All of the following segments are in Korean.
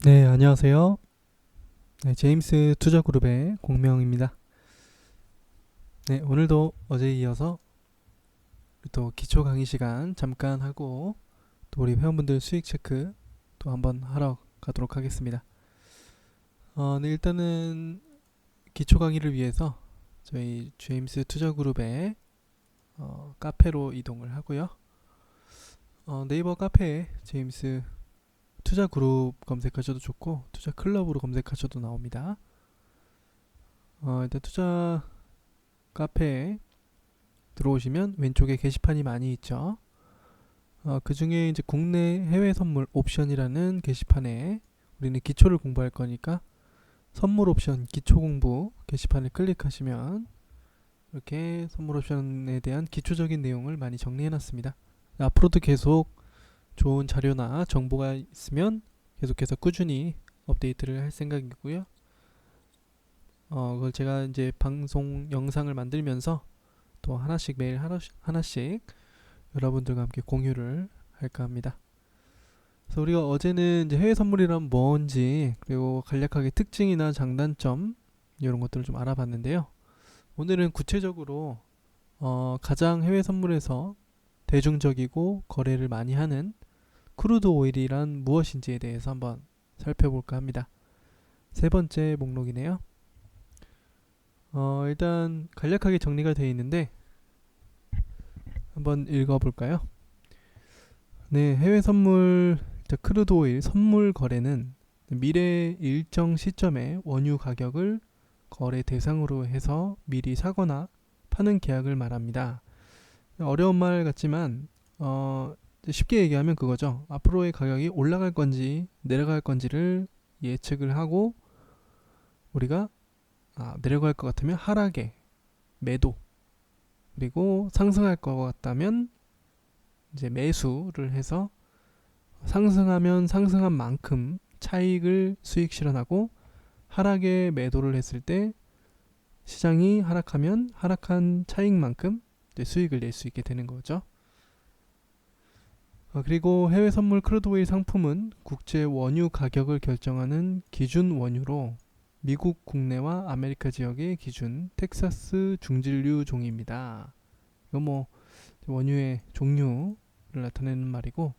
네, 안녕하세요. 네, 제임스 투자그룹의 공명입니다. 네, 오늘도 어제에 이어서 또 기초 강의 시간 잠깐 하고 또 우리 회원분들 수익 체크 또 한번 하러 가도록 하겠습니다. 네, 일단은 기초 강의를 위해서 저희 제임스 투자그룹의 카페로 이동을 하고요. 네이버 카페에 제임스 투자그룹 검색하셔도 좋고 투자클럽으로 검색하셔도 나옵니다. 일단 투자 카페에 들어오시면 왼쪽에 게시판이 많이 있죠. 그 중에 이제 국내 해외 선물 옵션이라는 게시판에 우리는 기초를 공부할 거니까 선물 옵션 기초 공부 게시판을 클릭하시면 이렇게 선물 옵션에 대한 기초적인 내용을 많이 정리해 놨습니다. 앞으로도 계속 좋은 자료나 정보가 있으면 계속해서 꾸준히 업데이트를 할 생각이고요. 그걸 제가 이제 방송 영상을 만들면서 또 하나씩 매일 하나씩 여러분들과 함께 공유를 할까 합니다. 그래서 우리가 어제는 이제 해외 선물이란 뭔지 그리고 간략하게 특징이나 장단점 이런 것들을 좀 알아봤는데요. 오늘은 구체적으로 가장 해외 선물에서 대중적이고 거래를 많이 하는 크루드 오일이란 무엇인지에 대해서 한번 살펴볼까 합니다. 세 번째 목록이네요. 일단 간략하게 정리가 되어 있는데 한번 읽어볼까요? 네, 해외 선물 크루드 오일 선물 거래는 미래 일정 시점에 원유 가격을 거래 대상으로 해서 미리 사거나 파는 계약을 말합니다. 어려운 말 같지만 쉽게 얘기하면 그거죠. 앞으로의 가격이 올라갈 건지 내려갈 건지를 예측을 하고 우리가 내려갈 것 같으면 하락에 매도, 그리고 상승할 것 같다면 이제 매수를 해서 상승하면 상승한 만큼 차익을 수익 실현하고 하락에 매도를 했을 때 시장이 하락하면 하락한 차익만큼 이제 수익을 낼 수 있게 되는 거죠. 그리고 해외 선물 크루드 오일 상품은 국제 원유 가격을 결정하는 기준 원유로 미국 국내와 아메리카 지역의 기준 텍사스 중진류 종입니다. 이건 뭐 원유의 종류를 나타내는 말이고,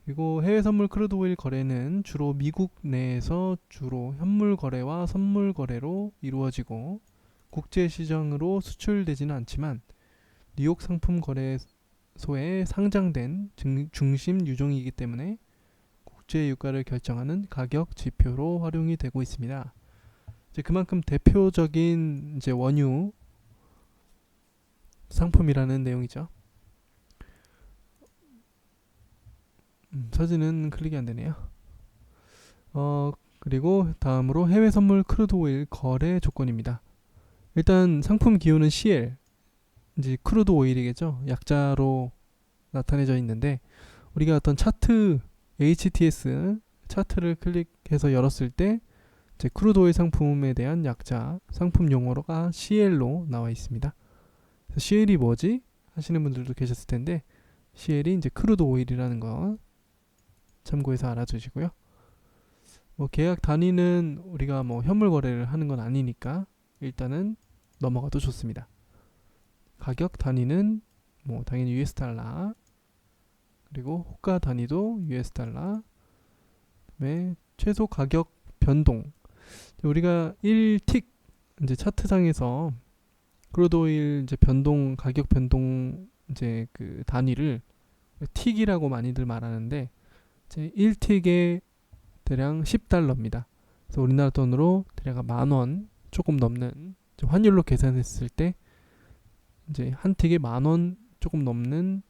그리고 해외 선물 크루드 오일 거래는 주로 미국 내에서 주로 현물 거래와 선물 거래로 이루어지고 국제 시장으로 수출되지는 않지만 뉴욕 상품 거래소에 상장된 중심 유종이기 때문에 국제 유가를 결정하는 가격 지표로 활용이 되고 있습니다. 이제 그만큼 대표적인 이제 원유 상품이라는 내용이죠. 사진은 클릭이 안 되네요. 그리고 다음으로 해외 선물 크루드 오일 거래 조건입니다. 일단 상품 기호는 CL, 이제 크루드 오일이겠죠. 약자로 나타내져 있는데 우리가 어떤 차트 HTS 차트를 클릭해서 열었을 때 이제 크루드 오일 상품에 대한 약자 상품 용어가 CL로 나와 있습니다. CL이 뭐지? 하시는 분들도 계셨을 텐데 CL이 이제 크루드 오일이라는 거 참고해서 알아두시고요. 뭐 계약 단위는 우리가 뭐 현물 거래를 하는 건 아니니까 일단은 넘어가도 좋습니다. 가격 단위는 뭐 당연히 US 달러, 그리고 호가 단위도 US 달러, 그다음에 최소 가격 변동. 우리가 1틱 이제 차트상에서 크루드 오일 이제 변동 가격 변동 이제 그 단위를 틱이라고 많이들 말하는데 이제 1틱에 대략 10달러입니다. 그래서 우리나라 돈으로 대략 만원 조금 넘는 환율로 계산했을 때 이제 한 틱에 만원 조금 넘는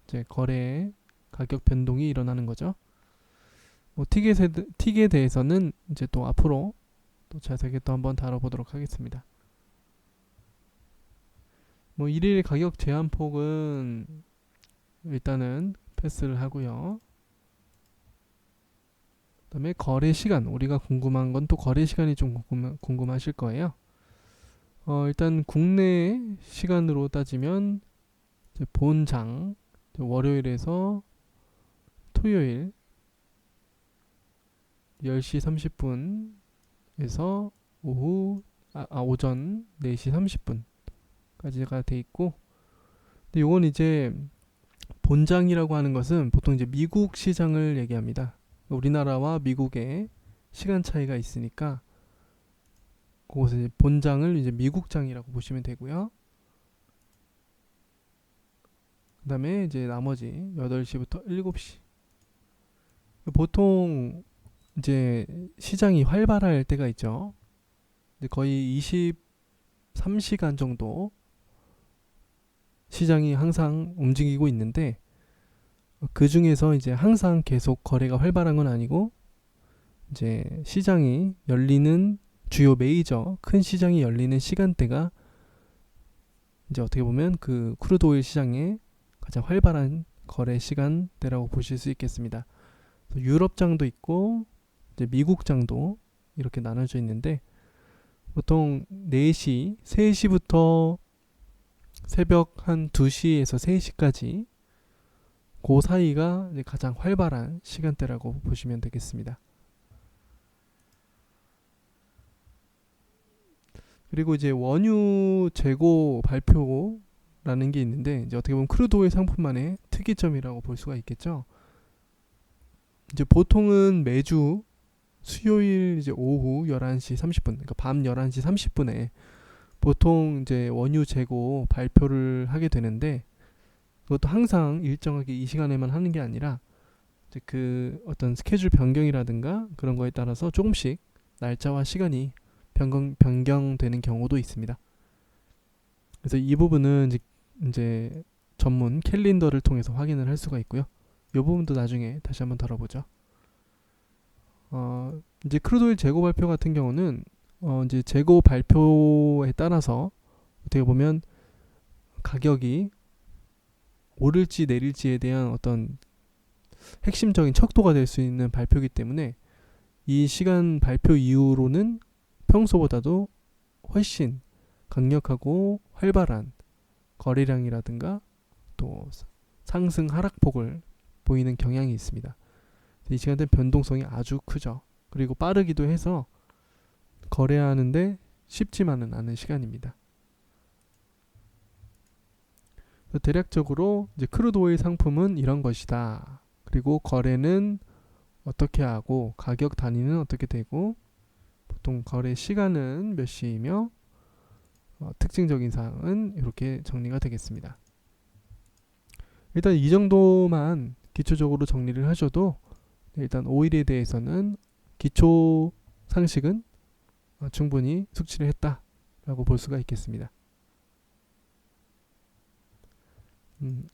이제 거래 가격 변동이 일어나는 거죠. 뭐 틱에 대해서는 이제 또 앞으로 또 자세하게 또 한번 다뤄보도록 하겠습니다. 뭐 일일 가격 제한폭은 일단은 패스를 하고요. 그다음에 거래 시간, 우리가 궁금한 건 또 거래 시간이 좀 궁금하실 거예요. 일단 국내 시간으로 따지면 본장 월요일에서 토요일 10시 30분에서 오전 4시 30분까지가 돼 있고, 근데 요건 이제 본장이라고 하는 것은 보통 이제 미국 시장을 얘기합니다. 우리나라와 미국의 시간 차이가 있으니까 그것을 이제 본장을 이제 미국장이라고 보시면 되고요. 그 다음에 이제 나머지 8시부터 7시. 보통 이제 시장이 활발할 때가 있죠. 거의 23시간 정도 시장이 항상 움직이고 있는데, 그 중에서 이제 항상 계속 거래가 활발한 건 아니고, 이제 시장이 열리는 주요 메이저 큰 시장이 열리는 시간대가 이제 어떻게 보면 그 크루드 오일 시장의 가장 활발한 거래 시간대라고 보실 수 있겠습니다. 유럽장도 있고 이제 미국장도 이렇게 나눠져 있는데, 보통 4시, 3시부터 새벽 한 2시에서 3시까지 그 사이가 이제 가장 활발한 시간대라고 보시면 되겠습니다. 그리고 이제 원유 재고 발표라는 게 있는데, 이제 어떻게 보면 크루드 오일 상품만의 특이점이라고 볼 수가 있겠죠. 이제 보통은 매주 수요일 이제 오후 11시 30분, 그러니까 밤 11시 30분에 보통 이제 원유 재고 발표를 하게 되는데, 그것도 항상 일정하게 이 시간에만 하는 게 아니라 이제 그 어떤 스케줄 변경이라든가 그런 거에 따라서 조금씩 날짜와 시간이 변경되는 경우도 있습니다. 그래서 이 부분은 이제 전문 캘린더를 통해서 확인을 할 수가 있고요. 이 부분도 나중에 다시 한번 다뤄보죠. 이제 크루드 오일 재고 발표 같은 경우는 이제 재고 발표에 따라서 어떻게 보면 가격이 오를지 내릴지에 대한 어떤 핵심적인 척도가 될 수 있는 발표이기 때문에, 이 시간 발표 이후로는 평소보다도 훨씬 강력하고 활발한 거래량이라든가 또 상승 하락폭을 보이는 경향이 있습니다. 이 시간대 변동성이 아주 크죠. 그리고 빠르기도 해서 거래하는데 쉽지만은 않은 시간입니다. 대략적으로 이제 크루드 오일 상품은 이런 것이다. 그리고 거래는 어떻게 하고 가격 단위는 어떻게 되고 보통 거래 시간은 몇 시이며 특징적인 사항은 이렇게 정리가 되겠습니다. 일단 이 정도만 기초적으로 정리를 하셔도 일단 오일에 대해서는 기초 상식은 충분히 숙지를 했다라고 볼 수가 있겠습니다.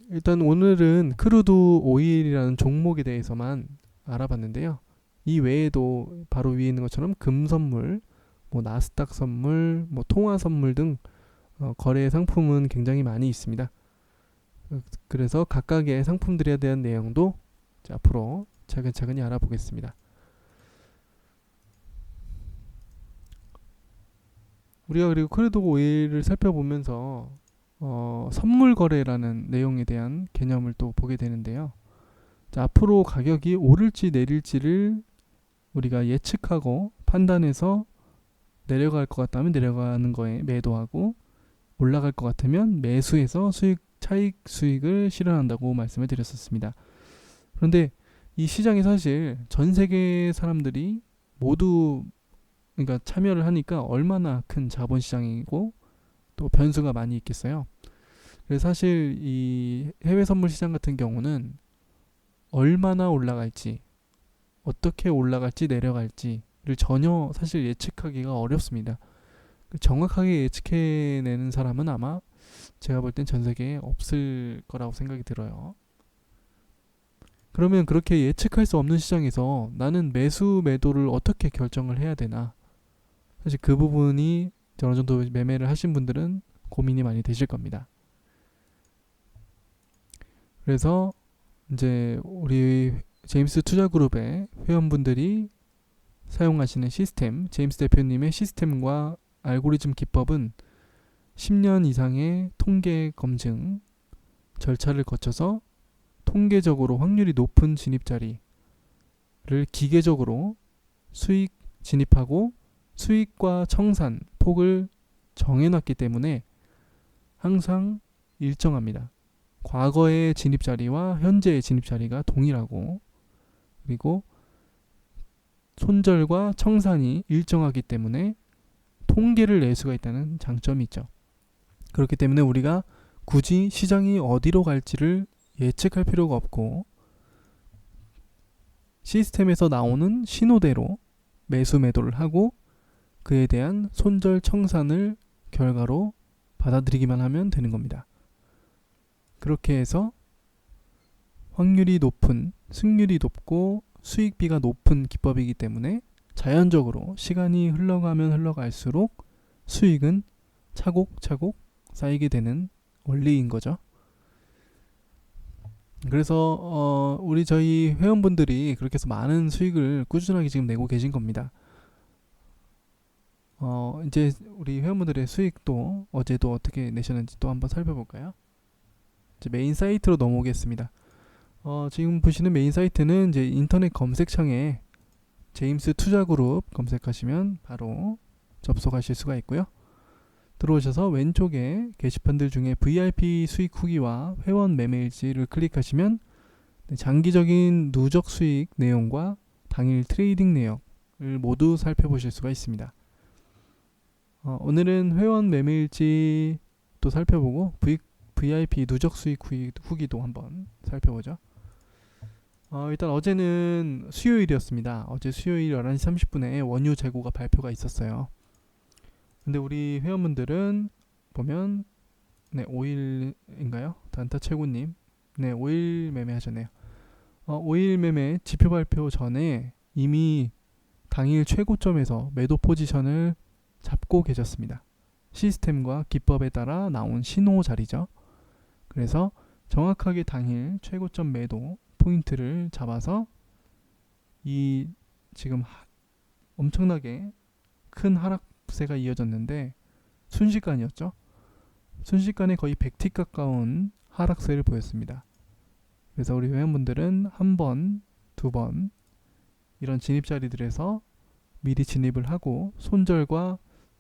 일단 오늘은 크루드 오일이라는 종목에 대해서만 알아봤는데요. 이 외에도 바로 위에 있는 것처럼 금선물, 뭐 나스닥 선물, 뭐 통화 선물 등 거래 상품은 굉장히 많이 있습니다. 그래서 각각의 상품들에 대한 내용도 앞으로 차근차근히 알아보겠습니다. 우리가 그리고 크루드 오일을 살펴보면서 선물 거래라는 내용에 대한 개념을 또 보게 되는데요. 자, 앞으로 가격이 오를지 내릴지를 우리가 예측하고 판단해서 내려갈 것 같다면 내려가는 거에 매도하고, 올라갈 것 같으면 매수해서 차익 수익을 실현한다고 말씀을 드렸었습니다. 그런데 이 시장이 사실 전 세계 사람들이 모두 그러니까 참여를 하니까 얼마나 큰 자본 시장이고 또 변수가 많이 있겠어요. 그래서 사실 이 해외 선물 시장 같은 경우는 얼마나 올라갈지, 어떻게 올라갈지 내려갈지를 전혀 사실 예측하기가 어렵습니다. 정확하게 예측해내는 사람은 아마 제가 볼 땐 전 세계에 없을 거라고 생각이 들어요. 그러면 그렇게 예측할 수 없는 시장에서 나는 매수 매도를 어떻게 결정을 해야 되나, 사실 그 부분이 어느 정도 매매를 하신 분들은 고민이 많이 되실 겁니다. 그래서 이제 우리 제임스 투자그룹의 회원분들이 사용하시는 시스템, 제임스 대표님의 시스템과 알고리즘 기법은 10년 이상의 통계 검증 절차를 거쳐서 통계적으로 확률이 높은 진입 자리를 기계적으로 수익 진입하고 수익과 청산 폭을 정해놨기 때문에 항상 일정합니다. 과거의 진입 자리와 현재의 진입 자리가 동일하고, 그리고 손절과 청산이 일정하기 때문에 통계를 낼 수가 있다는 장점이 있죠. 그렇기 때문에 우리가 굳이 시장이 어디로 갈지를 예측할 필요가 없고, 시스템에서 나오는 신호대로 매수 매도를 하고 그에 대한 손절 청산을 결과로 받아들이기만 하면 되는 겁니다. 그렇게 해서 확률이 높은, 승률이 높고 수익비가 높은 기법이기 때문에 자연적으로 시간이 흘러가면 흘러갈수록 수익은 차곡차곡 쌓이게 되는 원리인 거죠. 그래서 우리 저희 회원분들이 그렇게 해서 많은 수익을 꾸준하게 지금 내고 계신 겁니다. 이제 우리 회원분들의 수익도 어제도 어떻게 내셨는지 또 한번 살펴볼까요? 이제 메인 사이트로 넘어오겠습니다. 지금 보시는 메인 사이트는 이제 인터넷 검색창에 제임스 투자그룹 검색하시면 바로 접속하실 수가 있고요. 들어오셔서 왼쪽에 게시판들 중에 VIP 수익 후기와 회원 매매일지를 클릭하시면 장기적인 누적 수익 내용과 당일 트레이딩 내역을 모두 살펴보실 수가 있습니다. 오늘은 회원 매매일지도 살펴보고 VIP 누적 수익 후기도 한번 살펴보죠. 일단 어제는 수요일이었습니다. 어제 수요일 11시 30분에 원유 재고가 발표가 있었어요. 근데 우리 회원분들은 보면 5일인가요? 단타 최고님 5일 매매 하셨네요. 5일 매매 지표 발표 전에 이미 당일 최고점에서 매도 포지션을 잡고 계셨습니다. 시스템과 기법에 따라 나온 신호 자리죠. 그래서 정확하게 당일 최고점 매도 포인트를 잡아서 이 지금 엄청나게 큰 하락세가 이어졌는데 순식간이었죠. 순식간에 거의 100틱 가까운 하락세를 보였습니다. 그래서 우리 회원분들은 한 번, 두 번 이런 진입 자리들에서 미리 진입을 하고 손절과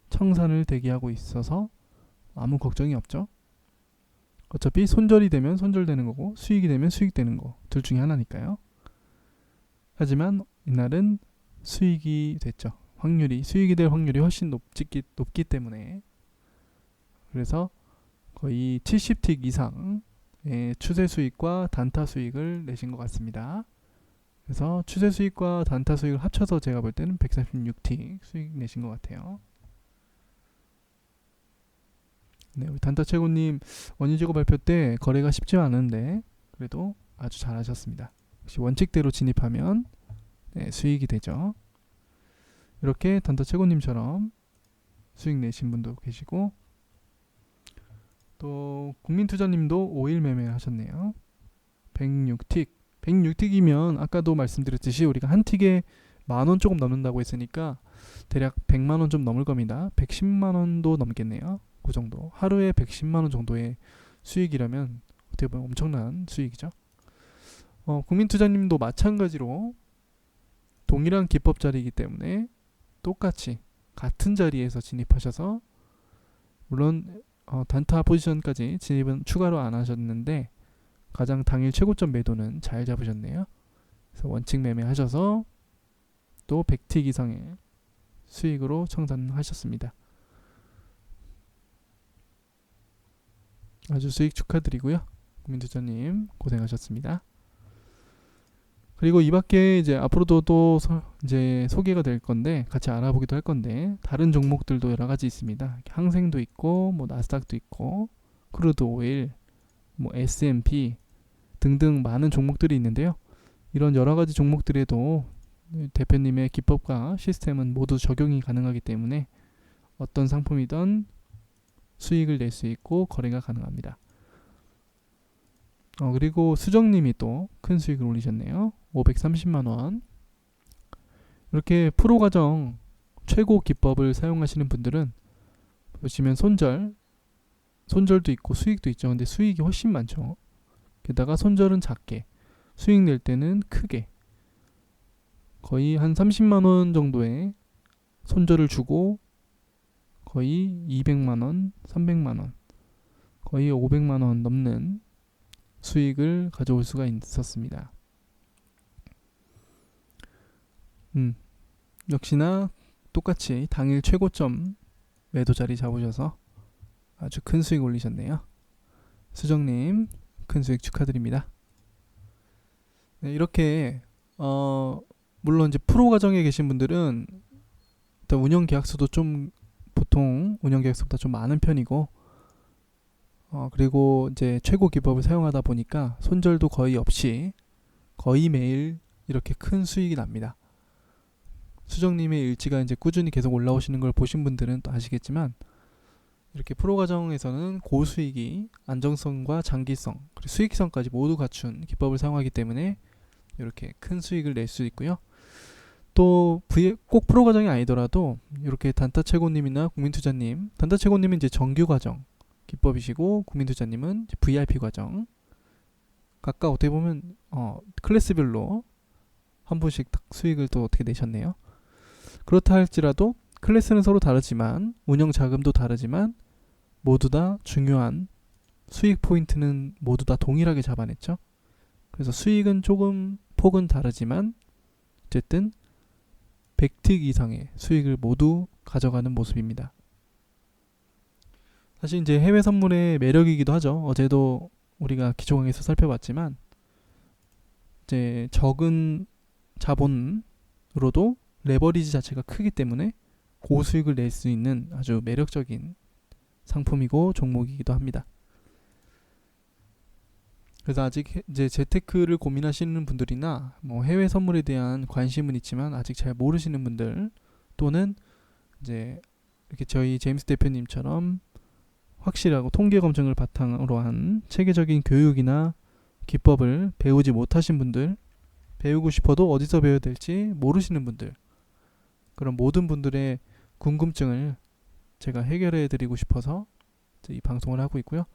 청산을 대기하고 있어서 아무 걱정이 없죠. 어차피 손절이 되면 손절되는 거고 수익이 되면 수익되는 거 둘 중에 하나니까요. 하지만 이날은 수익이 됐죠. 수익이 될 확률이 훨씬 높기 때문에, 그래서 거의 70틱 이상의 추세 수익과 단타 수익을 내신 것 같습니다. 그래서 추세 수익과 단타 수익을 합쳐서 제가 볼 때는 136틱 수익 내신 것 같아요. 우리 단타 최고님 원유 재고 발표 때 거래가 쉽지 않은데 그래도 아주 잘하셨습니다. 역시 원칙대로 진입하면 수익이 되죠. 이렇게 단타 최고님처럼 수익 내신 분도 계시고, 또 국민투자님도 5일 매매 하셨네요. 106틱 106틱이면 아까도 말씀드렸듯이 우리가 한 틱에 만원 조금 넘는다고 했으니까 대략 100만원 좀 넘을 겁니다. 110만원도 넘겠네요. 그 정도, 하루에 110만원 정도의 수익이라면 어떻게 보면 엄청난 수익이죠. 국민투자님도 마찬가지로 동일한 기법 자리이기 때문에 똑같이 같은 자리에서 진입하셔서, 물론 단타 포지션까지 진입은 추가로 안 하셨는데 가장 당일 최고점 매도는 잘 잡으셨네요. 그래서 원칙 매매 하셔서 또 100틱 이상의 수익으로 청산하셨습니다. 아주 수익 축하드리고요. 국민투자님 고생하셨습니다. 그리고 이 밖에 이제 앞으로도 또 이제 소개가 될 건데 같이 알아보기도 할 건데, 다른 종목들도 여러 가지 있습니다. 항생도 있고 뭐 나스닥도 있고 크루드 오일, 뭐 S&P 등등 많은 종목들이 있는데요. 이런 여러 가지 종목들에도 대표님의 기법과 시스템은 모두 적용이 가능하기 때문에 어떤 상품이든 수익을 낼 수 있고 거래가 가능합니다. 그리고 수정님이 또 큰 수익을 올리셨네요. 530만원. 이렇게 프로 과정 최고 기법을 사용하시는 분들은 보시면 손절도 있고 수익도 있죠. 근데 수익이 훨씬 많죠. 게다가 손절은 작게, 수익 낼 때는 크게, 거의 한 30만 원 정도의 손절을 주고 거의 200만 원, 300만 원, 거의 500만 원 넘는 수익을 가져올 수가 있었습니다. 역시나 똑같이 당일 최고점 매도 자리 잡으셔서 아주 큰 수익 올리셨네요. 수정님 큰 수익 축하드립니다. 네, 이렇게 물론 이제 프로 과정에 계신 분들은 일단 운영 계약수도 좀 보통 운영 계약수보다 좀 많은 편이고 그리고 이제 최고 기법을 사용하다 보니까 손절도 거의 없이 거의 매일 이렇게 큰 수익이 납니다. 수정님의 일지가 이제 꾸준히 계속 올라오시는 걸 보신 분들은 또 아시겠지만 이렇게 프로 과정에서는 고수익이 안정성과 장기성 그리고 수익성까지 모두 갖춘 기법을 사용하기 때문에 이렇게 큰 수익을 낼 수 있고요. 또 꼭 프로 과정이 아니더라도 이렇게 단타최고님이나 국민투자님, 단타최고님은 이제 정규 과정 기법이시고 국민투자님은 VIP 과정 각각 어떻게 보면 클래스별로 한 분씩 딱 수익을 또 어떻게 내셨네요. 그렇다 할지라도 클래스는 서로 다르지만 운영 자금도 다르지만 모두 다 중요한 수익 포인트는 모두 다 동일하게 잡아냈죠. 그래서 수익은 조금 폭은 다르지만 어쨌든 100틱 이상의 수익을 모두 가져가는 모습입니다. 사실 이제 해외 선물의 매력이기도 하죠. 어제도 우리가 기초강에서 살펴봤지만 이제 적은 자본으로도 레버리지 자체가 크기 때문에 고수익을 낼 수 있는 아주 매력적인 상품이고 종목이기도 합니다. 그래서 아직 이제 재테크를 고민하시는 분들이나 뭐 해외 선물에 대한 관심은 있지만 아직 잘 모르시는 분들 또는 이제 이렇게 저희 제임스 대표님처럼 확실하고 통계 검증을 바탕으로 한 체계적인 교육이나 기법을 배우지 못하신 분들, 배우고 싶어도 어디서 배워야 될지 모르시는 분들, 그런 모든 분들의 궁금증을 제가 해결해 드리고 싶어서 이 방송을 하고 있고요.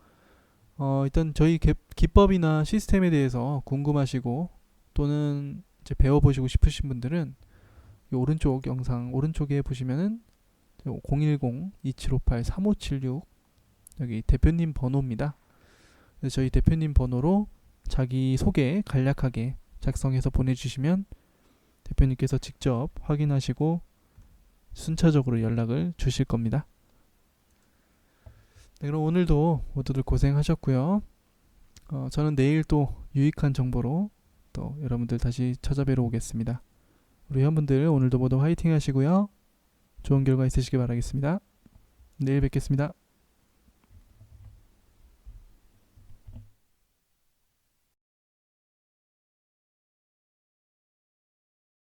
일단 저희 기법이나 시스템에 대해서 궁금하시고 또는 이제 배워보시고 싶으신 분들은 이 오른쪽 영상 오른쪽에 보시면은 010-2758-3576 여기 대표님 번호입니다. 그래서 저희 대표님 번호로 자기 소개 간략하게 작성해서 보내주시면 대표님께서 직접 확인하시고 순차적으로 연락을 주실 겁니다. 네, 그럼 오늘도 모두들 고생하셨고요. 저는 내일 또 유익한 정보로 또 여러분들 다시 찾아뵈러 오겠습니다. 우리 회원분들 오늘도 모두 화이팅 하시고요. 좋은 결과 있으시길 바라겠습니다. 내일 뵙겠습니다.